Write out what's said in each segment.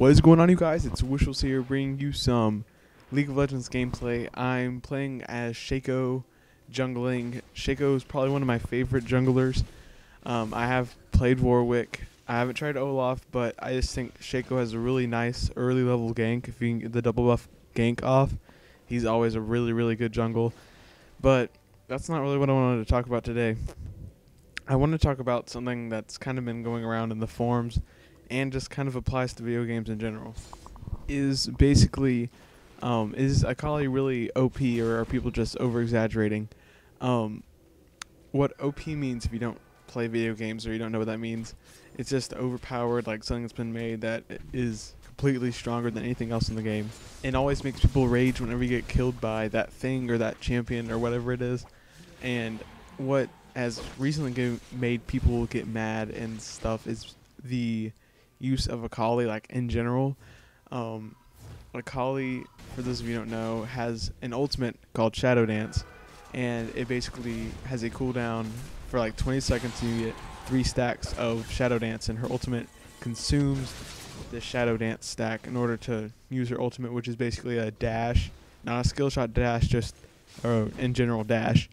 What is going on, you guys? It's Wishles here, bringing you some League of Legends gameplay. I'm playing as Shaco, jungling. Shaco is probably one of my favorite junglers. I have played Warwick. I haven't tried Olaf, but I just think Shaco has a really nice early level gank. If you can get the double buff gank off, he's always a really good jungle. But that's not really what I wanted to talk about today. I want to talk about something that's kind of been going around in the forums and just kind of applies to video games in general. Is basically, is Akali really OP, or are people just over-exaggerating? What OP means, if you don't play video games or you don't know what that means, it's just overpowered, like something that's been made that is completely stronger than anything else in the game. It always makes people rage whenever you get killed by that thing or that champion or whatever it is. And what has recently made people get mad and stuff is the use of Akali, like in general. Akali, for those of you who don't know, has an ultimate called Shadow Dance, and it basically has a cooldown for like 20 seconds, and you get 3 stacks of Shadow Dance, and her ultimate consumes the Shadow Dance stack in order to use her ultimate, which is basically a dash, not a skill shot dash, just in general dash.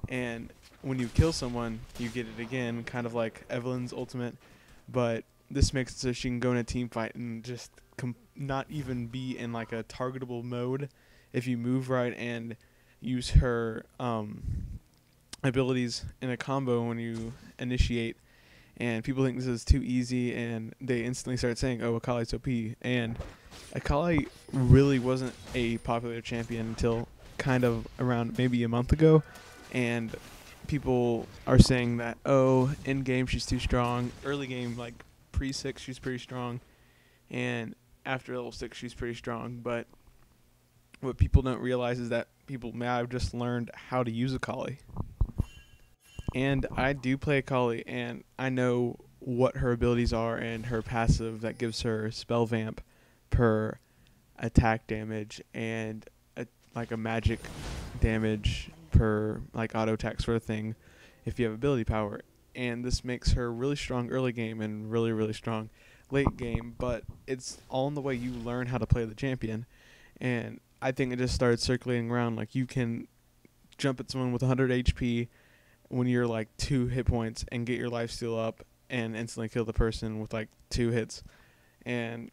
And when you kill someone, you get it again, kind of like Evelyn's ultimate, but this makes it so she can go in a team fight and just not even be in like a targetable mode if you move right and use her abilities in a combo when you initiate. And people think this is too easy, and they instantly start saying, oh, Akali's OP. And Akali really wasn't a popular champion until kind of around maybe a month ago, and people are saying that, oh, in game she's too strong, early game, like pre-6 she's pretty strong, and after level 6 she's pretty strong. But what people don't realize is that people may have just learned how to use Akali. And I do play Akali, and I know what her abilities are and her passive that gives her spell vamp per attack damage and like a magic damage per like auto attack sort of thing if you have ability power. And this makes her really strong early game and really strong late game, but it's all in the way you learn how to play the champion. And I think it just started circulating around, like you can jump at someone with 100 HP when you're like 2 hit points and get your lifesteal up and instantly kill the person with like 2 hits. And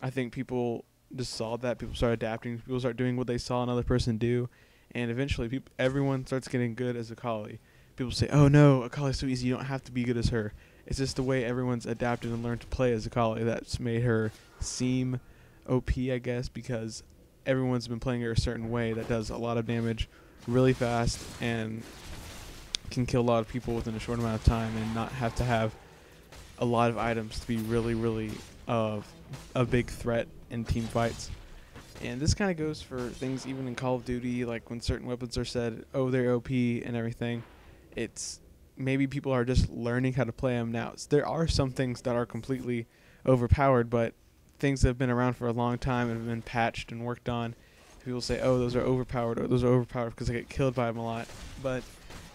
I think people just saw that, people started adapting, people start doing what they saw another person do, and eventually everyone starts getting good as Akali. People say, oh no, Akali's so easy, you don't have to be good as her. It's just the way everyone's adapted and learned to play as Akali that's made her seem OP, I guess, because everyone's been playing her a certain way that does a lot of damage really fast and can kill a lot of people within a short amount of time and not have to have a lot of items to be really a big threat in team fights. And this kind of goes for things even in Call of Duty, like when certain weapons are said, oh, they're OP and everything. It's maybe people are just learning how to play them now. There are some things that are completely overpowered, but things that have been around for a long time and have been patched and worked on, people say, oh, those are overpowered, or those are overpowered because I get killed by them a lot. But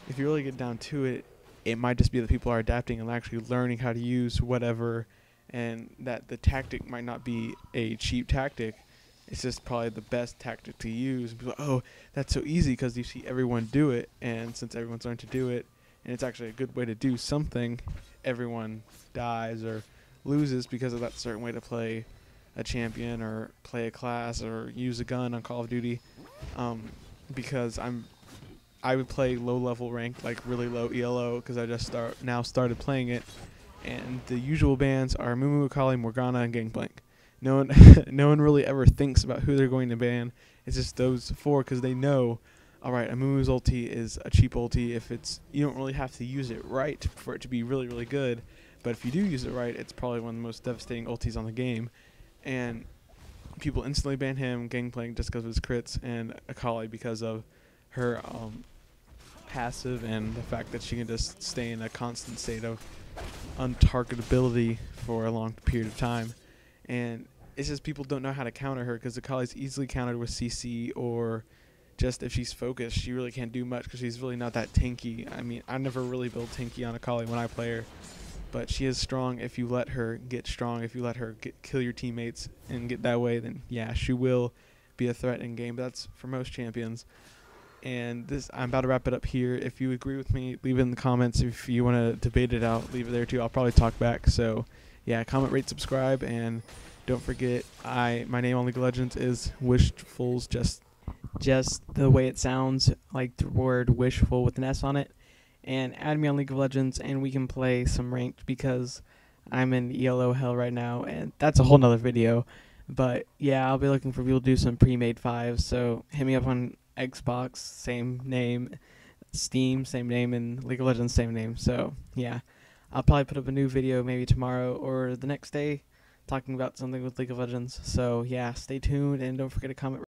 if you really get down to it, it might just be that people are adapting and actually learning how to use whatever, and that the tactic might not be a cheap tactic. It's just probably the best tactic to use. And people are, oh, that's so easy because you see everyone do it, and since everyone's learned to do it, and it's actually a good way to do something, everyone dies or loses because of that certain way to play a champion or play a class or use a gun on Call of Duty. Because I would play low level ranked, like really low ELO, because I just started playing it, and the usual bans are Mumu, Akali, Morgana, and Gangplank. No one really ever thinks about who they're going to ban. It's just those 4 because they know, all right, a Mumu's ulti is a cheap ulti. If you don't really have to use it right for it to be really good, but if you do use it right, it's probably one of the most devastating ultis on the game. And people instantly ban him, Gangplank, just because of his crits, and Akali because of her passive and the fact that she can just stay in a constant state of untargetability for a long period of time. And it's just people don't know how to counter her because Akali's easily countered with CC, or just if she's focused, she really can't do much because she's really not that tanky. I mean, I never really build tanky on Akali when I play her, but she is strong if you let her get strong. If you let her kill your teammates and get that way, then yeah, she will be a threat in game. But that's for most champions. And I'm about to wrap it up here. If you agree with me, leave it in the comments. If you want to debate it out, leave it there too. I'll probably talk back. So yeah, comment, rate, subscribe, and don't forget, my name on League of Legends is Wishfuls, just the way it sounds, like the word wishful with an S on it. And add me on League of Legends, and we can play some ranked, because I'm in ELO hell right now, and that's a whole nother video. But yeah, I'll be looking for people to do some pre-made 5s, so hit me up on Xbox, same name, Steam, same name, and League of Legends, same name. So yeah, I'll probably put up a new video maybe tomorrow or the next day talking about something with League of Legends. So yeah, stay tuned, and don't forget to comment.